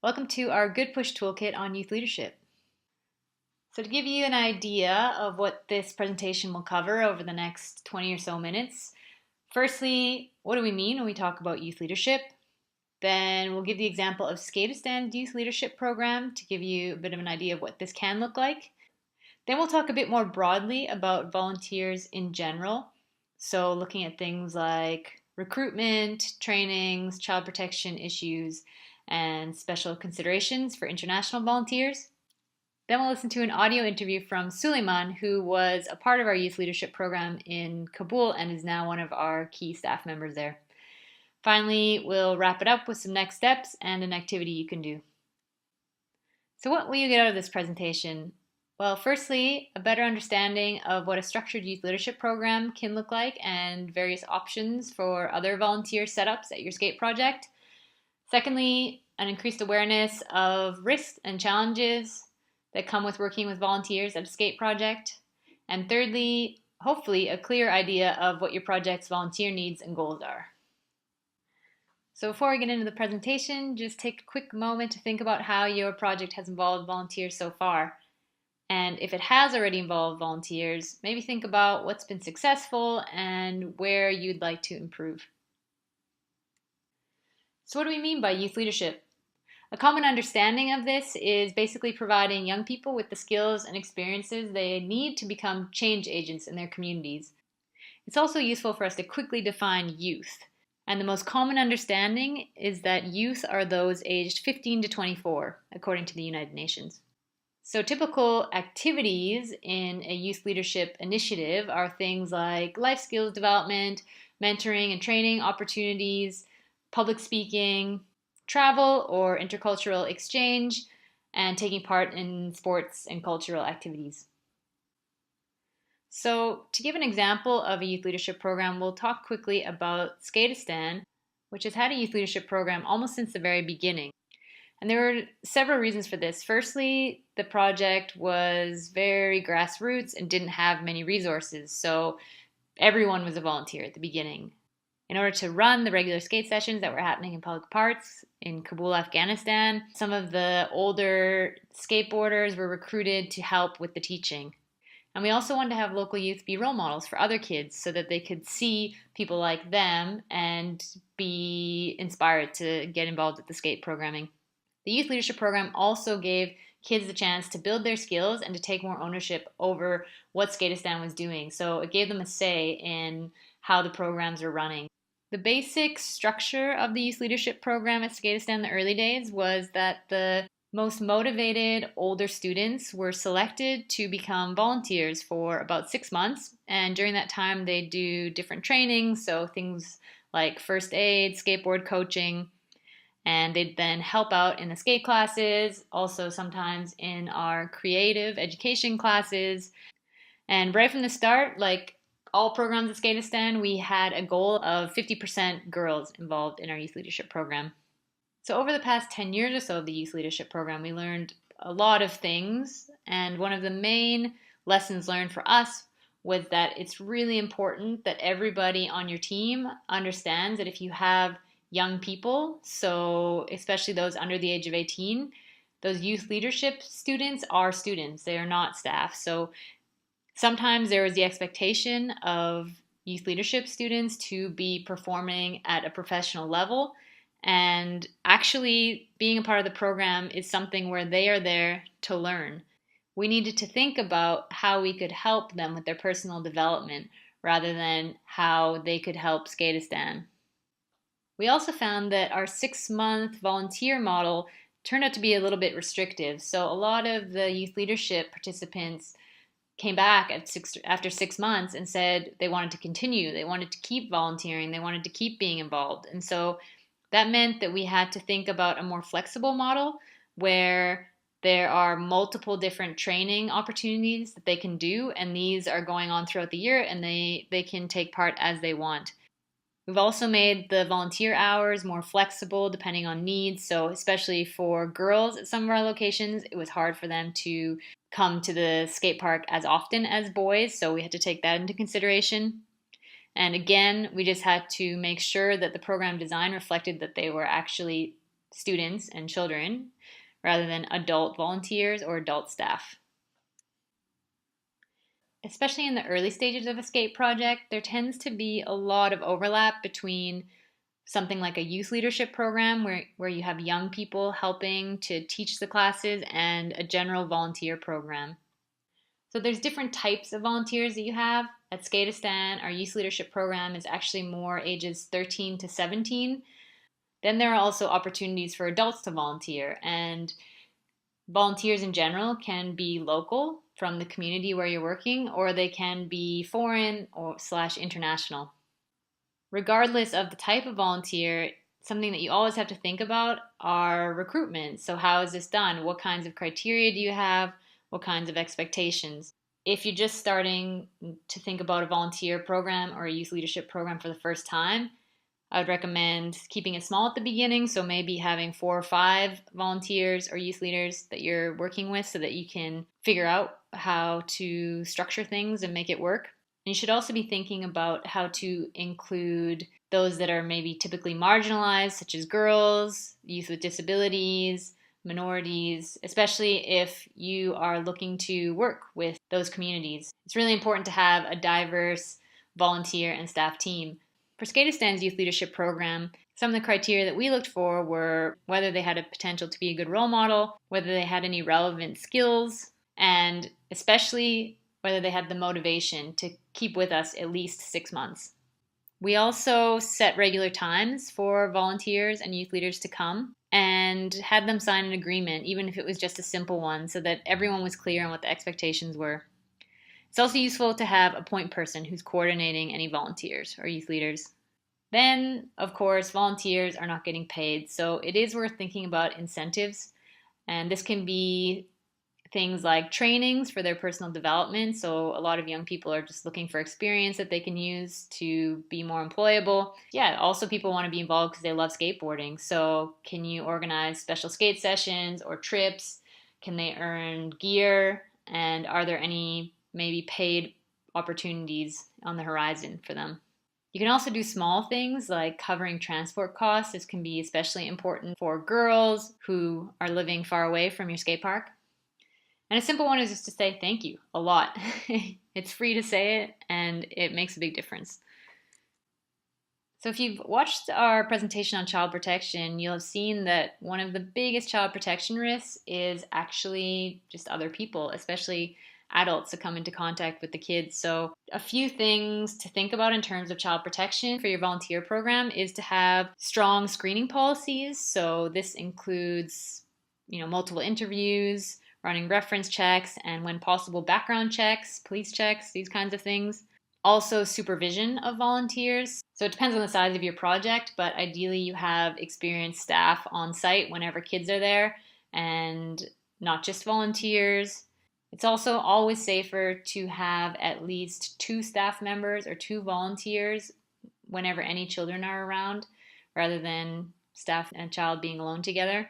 Welcome to our Goodpush Toolkit on youth leadership. So to give you an idea of what this presentation will cover over the next 20 or so minutes, firstly, what do we mean when we talk about youth leadership? Then we'll give the example of Skateistan's youth leadership program to give you a bit of an idea of what this can look like. Then we'll talk a bit more broadly about volunteers in general. So looking at things like recruitment, trainings, child protection issues, and special considerations for international volunteers. Then we'll listen to an audio interview from Suleiman, who was a part of our youth leadership program in Kabul and is now one of our key staff members there. Finally, we'll wrap it up with some next steps and an activity you can do. So what will you get out of this presentation? Well, firstly, a better understanding of what a structured youth leadership program can look like and various options for other volunteer setups at your skate project. Secondly, an increased awareness of risks and challenges that come with working with volunteers at a skate project. And thirdly, hopefully a clear idea of what your project's volunteer needs and goals are. So before we get into the presentation, just take a quick moment to think about how your project has involved volunteers so far. And if it has already involved volunteers, maybe think about what's been successful and where you'd like to improve. So what do we mean by youth leadership? A common understanding of this is basically providing young people with the skills and experiences they need to become change agents in their communities. It's also useful for us to quickly define youth. And the most common understanding is that youth are those aged 15 to 24, according to the United Nations. So typical activities in a youth leadership initiative are things like life skills development, mentoring and training opportunities, public speaking, travel or intercultural exchange, and taking part in sports and cultural activities. So to give an example of a youth leadership program, we'll talk quickly about Skateistan, which has had a youth leadership program almost since the very beginning. And there were several reasons for this. Firstly, the project was very grassroots and didn't have many resources, so everyone was a volunteer at the beginning. In order to run the regular skate sessions that were happening in public parks in Kabul, Afghanistan, some of the older skateboarders were recruited to help with the teaching. And we also wanted to have local youth be role models for other kids so that they could see people like them and be inspired to get involved with the skate programming. The youth leadership program also gave kids the chance to build their skills and to take more ownership over what Skateistan was doing. So it gave them a say in how the programs are running. The basic structure of the youth leadership program at Skateistan in the early days was that the most motivated older students were selected to become volunteers for about 6 months. And during that time, they do different trainings, so things like first aid, skateboard coaching, and they'd then help out in the skate classes, also sometimes in our creative education classes. And right from the start, like all programs at Skateistan, we had a goal of 50% girls involved in our youth leadership program. So over the past 10 years or so of the youth leadership program, we learned a lot of things. And one of the main lessons learned for us was that it's really important that everybody on your team understands that if you have young people, so especially those under the age of 18, those youth leadership students are students. They are not staff. So sometimes there was the expectation of youth leadership students to be performing at a professional level. And actually being a part of the program is something where they are there to learn. We needed to think about how we could help them with their personal development rather than how they could help Skateistan. We also found that our 6-month volunteer model turned out to be a little bit restrictive. So a lot of the youth leadership participants came back after 6 months and said they wanted to continue. They wanted to keep volunteering. They wanted to keep being involved. And so that meant that we had to think about a more flexible model where there are multiple different training opportunities that they can do, and these are going on throughout the year, and they can take part as they want. We've also made the volunteer hours more flexible depending on needs. So especially for girls at some of our locations, it was hard for them to come to the skate park as often as boys. So we had to take that into consideration. And again, we just had to make sure that the program design reflected that they were actually students and children rather than adult volunteers or adult staff. Especially in the early stages of a skate project, there tends to be a lot of overlap between something like a youth leadership program where you have young people helping to teach the classes and a general volunteer program. So there's different types of volunteers that you have. At Skateistan, our youth leadership program is actually more ages 13 to 17. Then there are also opportunities for adults to volunteer, and volunteers in general can be local from the community where you're working, or they can be foreign or / international. Regardless of the type of volunteer, something that you always have to think about are recruitment. So how is this done? What kinds of criteria do you have? What kinds of expectations? If you're just starting to think about a volunteer program or a youth leadership program for the first time, I would recommend keeping it small at the beginning. So maybe having 4 or 5 volunteers or youth leaders that you're working with so that you can figure out how to structure things and make it work. And you should also be thinking about how to include those that are maybe typically marginalized, such as girls, youth with disabilities, minorities, especially if you are looking to work with those communities. It's really important to have a diverse volunteer and staff team. For Skateistan's youth leadership program, some of the criteria that we looked for were whether they had a potential to be a good role model, whether they had any relevant skills, and especially whether they had the motivation to keep with us at least 6 months. We also set regular times for volunteers and youth leaders to come and had them sign an agreement, even if it was just a simple one, so that everyone was clear on what the expectations were. It's also useful to have a point person who's coordinating any volunteers or youth leaders. Then, of course, volunteers are not getting paid, so it is worth thinking about incentives. And this can be things like trainings for their personal development. So a lot of young people are just looking for experience that they can use to be more employable. Yeah, also people want to be involved because they love skateboarding. So can you organize special skate sessions or trips? Can they earn gear? And are there any maybe paid opportunities on the horizon for them? You can also do small things like covering transport costs. This can be especially important for girls who are living far away from your skate park. And a simple one is just to say thank you a lot. It's free to say it, and it makes a big difference. So if you've watched our presentation on child protection, you'll have seen that one of the biggest child protection risks is actually just other people, especially adults that come into contact with the kids. So a few things to think about in terms of child protection for your volunteer program is to have strong screening policies. So this includes, multiple interviews, running reference checks, and when possible, background checks, police checks, these kinds of things. Also, supervision of volunteers. So it depends on the size of your project, but ideally you have experienced staff on site whenever kids are there and not just volunteers. It's also always safer to have at least 2 staff members or 2 volunteers whenever any children are around, rather than staff and child being alone together.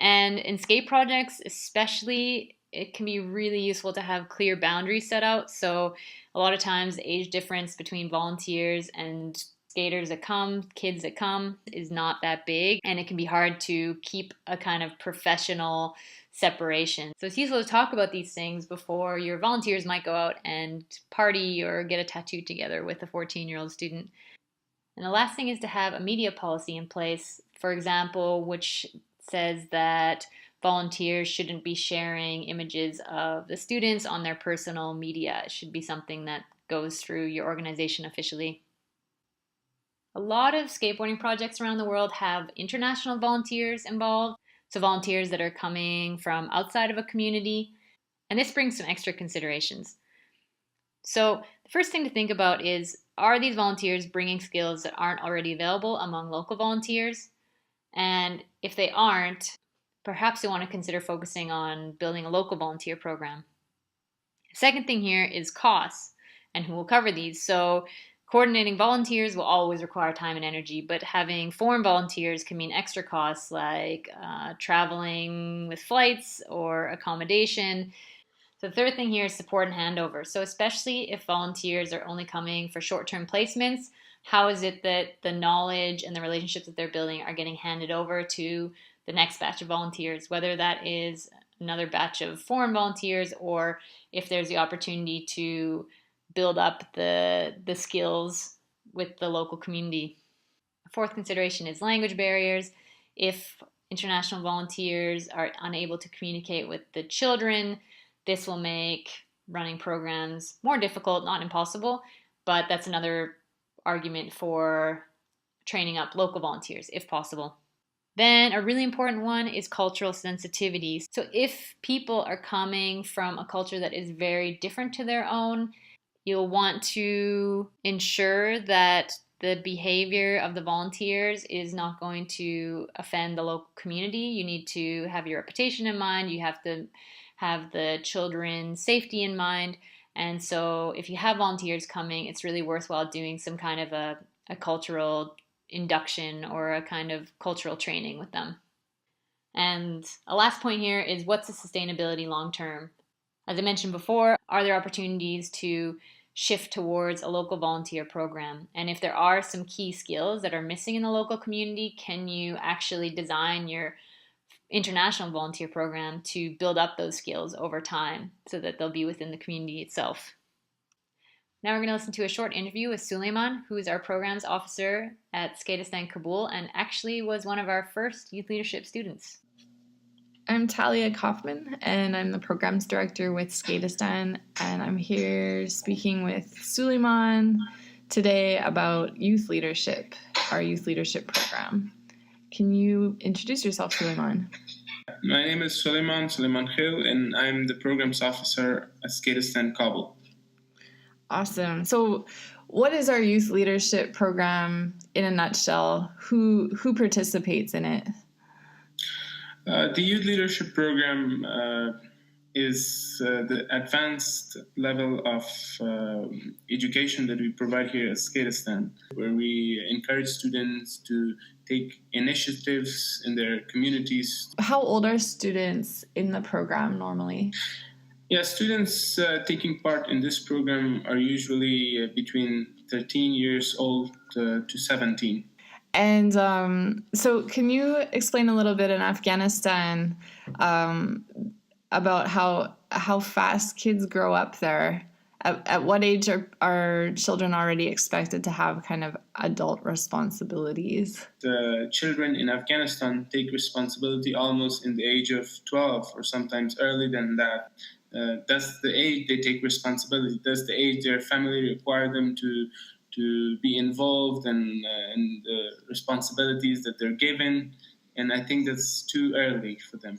And in skate projects, especially, it can be really useful to have clear boundaries set out. So a lot of times the age difference between volunteers and skaters that come, kids that come, is not that big. And it can be hard to keep a kind of professional separation. So it's useful to talk about these things before your volunteers might go out and party or get a tattoo together with a 14-year-old student. And the last thing is to have a media policy in place, for example, which says that volunteers shouldn't be sharing images of the students on their personal media. It should be something that goes through your organization officially. A lot of skateboarding projects around the world have international volunteers involved, so volunteers that are coming from outside of a community, and this brings some extra considerations. So the first thing to think about is, are these volunteers bringing skills that aren't already available among local volunteers? And if they aren't, perhaps you want to consider focusing on building a local volunteer program. The second thing here is costs and who will cover these. So coordinating volunteers will always require time and energy, but having foreign volunteers can mean extra costs like traveling with flights or accommodation. So the third thing here is support and handover. So especially if volunteers are only coming for short-term placements, how is it that the knowledge and the relationships that they're building are getting handed over to the next batch of volunteers, whether that is another batch of foreign volunteers or if there's the opportunity to build up the skills with the local community. A fourth consideration is language barriers. If international volunteers are unable to communicate with the children, this will make running programs more difficult, not impossible, but that's another argument for training up local volunteers if possible. Then a really important one is cultural sensitivity. So if people are coming from a culture that is very different to their own, you'll want to ensure that the behavior of the volunteers is not going to offend the local community. You need to have your reputation in mind. You have to have the children's safety in mind. And so if you have volunteers coming, it's really worthwhile doing some kind of a cultural induction or a kind of cultural training with them. And a last point here is, what's the sustainability long term? As I mentioned before, are there opportunities to shift towards a local volunteer program? And if there are some key skills that are missing in the local community, can you actually design your international volunteer program to build up those skills over time so that they'll be within the community itself? Now we're going to listen to a short interview with Suleiman, who is our programs officer at Skateistan Kabul and actually was one of our first youth leadership students. I'm Talia Kaufman, and I'm the programs director with Skateistan, and I'm here speaking with Suleiman today about youth leadership, our youth leadership program. Can you introduce yourself, Suleiman? My name is Suleiman Khil, and I'm the programs officer at Skateistan Kabul. Awesome. So what is our youth leadership program in a nutshell? Who participates in it? The youth leadership program is the advanced level of education that we provide here at Skateistan, where we encourage students to take initiatives in their communities. How old are students in the program normally? Yeah, students taking part in this program are usually between 13 years old to 17. And so can you explain a little bit in Afghanistan about how fast kids grow up there? At what age are children already expected to have kind of adult responsibilities? The children in Afghanistan take responsibility almost in the age of 12 or sometimes earlier than that. That's the age they take responsibility. That's the age their family require them to be involved in the responsibilities that they're given. And I think that's too early for them.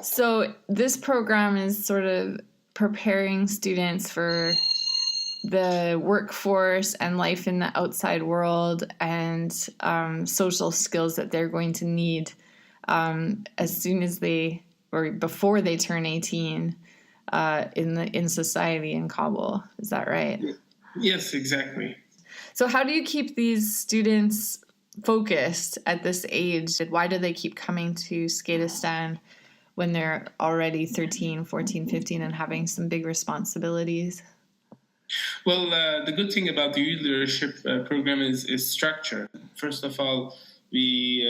So this program is sort of preparing students for the workforce and life in the outside world and social skills that they're going to need as soon as before they turn 18 in society in Kabul. Is that right? Yes, exactly. So how do you keep these students focused at this age? Why do they keep coming to Skateistan when they're already 13, 14, 15 and having some big responsibilities? Well, the good thing about the youth leadership program is structure. First of all, we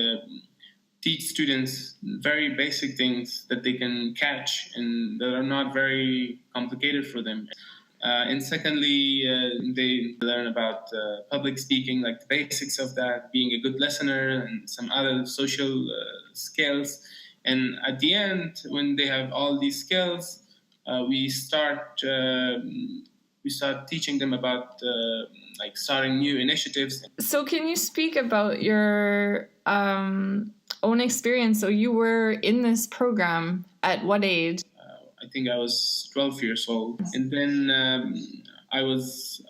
teach students very basic things that they can catch and that are not very complicated for them. And secondly, they learn about public speaking, like the basics of that, being a good listener and some other social skills. And at the end, when they have all these skills, we start teaching them about like starting new initiatives. So can you speak about your own experience? So you were in this program at what age? I think I was 12 years old. And then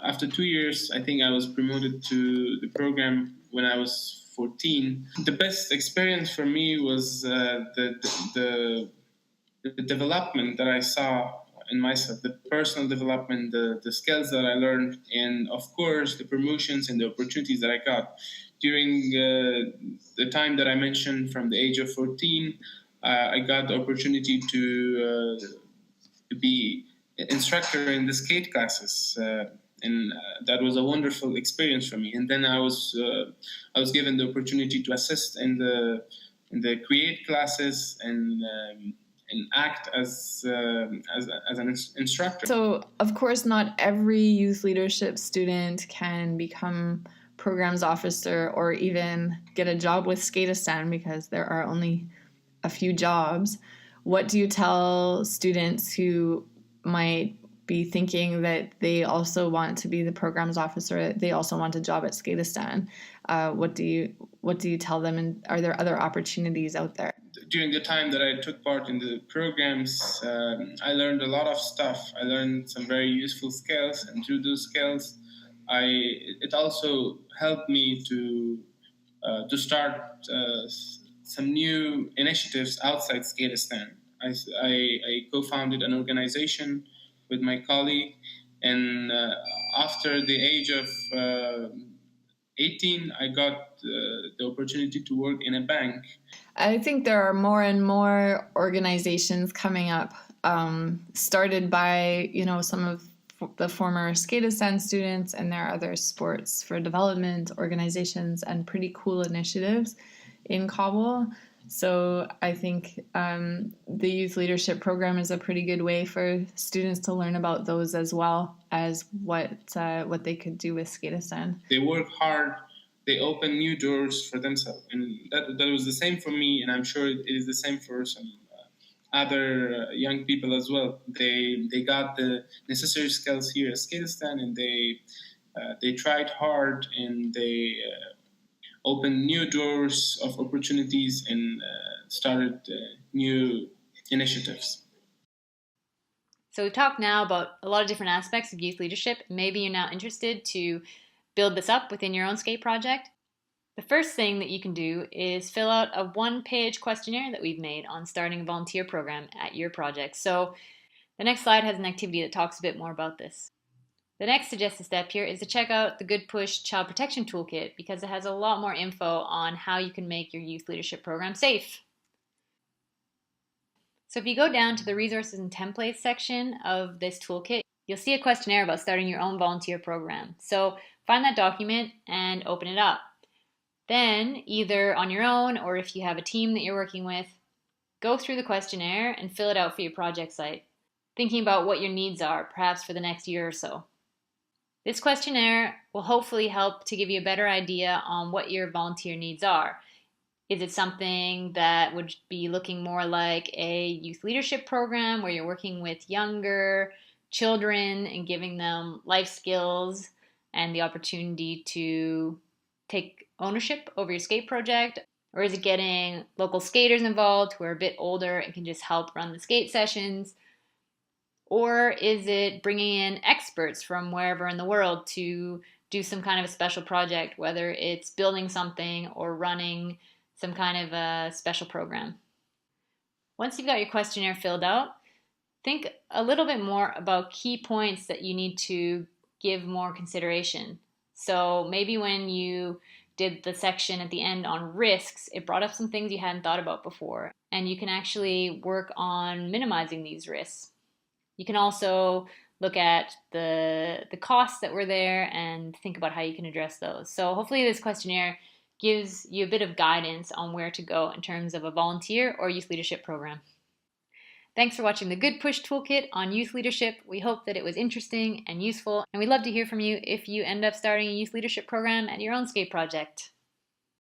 after 2 years, I think I was promoted to the program when I was 14. The best experience for me was the development that I saw in myself, the personal development, the skills that I learned, and of course, the promotions and the opportunities that I got. During the time that I mentioned from the age of 14, I got the opportunity to to be instructor in the skate classes. And that was a wonderful experience for me. And then I was given the opportunity to assist in the create classes and act as an instructor. So, of course, not every youth leadership student can become programs officer or even get a job with Skateistan because there are only a few jobs. What do you tell students who might be thinking that they also want to be the programs officer, they also want a job at Skateistan? What do you tell them, and are there other opportunities out there? During the time that I took part in the programs, I learned a lot of stuff. I learned some very useful skills, and through those skills, it also helped me to start some new initiatives outside Skateistan. I co-founded an organization with my colleague, and after the age of 18, I got the opportunity to work in a bank. I think there are more and more organizations coming up, started by some of the former Skateistan students, and there are other sports for development organizations and pretty cool initiatives in Kabul. So I think the youth leadership program is a pretty good way for students to learn about those as well as what they could do with Skateistan. They work hard. They open new doors for themselves, and that was the same for me, and I'm sure it is the same for some other young people as well. They got the necessary skills here at Skateistan, and they tried hard, and they opened new doors of opportunities and started new initiatives. So we've talked now about a lot of different aspects of youth leadership. Maybe you're now interested to build this up within your own skate project. The first thing that you can do is fill out a one-page questionnaire that we've made on starting a volunteer program at your project. So the next slide has an activity that talks a bit more about this. The next suggested step here is to check out the Goodpush Child Protection Toolkit because it has a lot more info on how you can make your youth leadership program safe. So if you go down to the resources and templates section of this toolkit, you'll see a questionnaire about starting your own volunteer program. So find that document and open it up. Then, either on your own or if you have a team that you're working with, go through the questionnaire and fill it out for your project site, thinking about what your needs are, perhaps for the next year or so. This questionnaire will hopefully help to give you a better idea on what your volunteer needs are. Is it something that would be looking more like a youth leadership program where you're working with younger children and giving them life skills and the opportunity to take ownership over your skate project? Or is it getting local skaters involved who are a bit older and can just help run the skate sessions? Or is it bringing in experts from wherever in the world to do some kind of a special project, whether it's building something or running some kind of a special program? Once you've got your questionnaire filled out, think a little bit more about key points that you need to give more consideration. So maybe when you did the section at the end on risks, it brought up some things you hadn't thought about before, and you can actually work on minimizing these risks. You can also look at the costs that were there and think about how you can address those. So hopefully this questionnaire gives you a bit of guidance on where to go in terms of a volunteer or youth leadership program. Thanks for watching the Goodpush Toolkit on youth leadership. We hope that it was interesting and useful, and we'd love to hear from you if you end up starting a youth leadership program at your own skate project.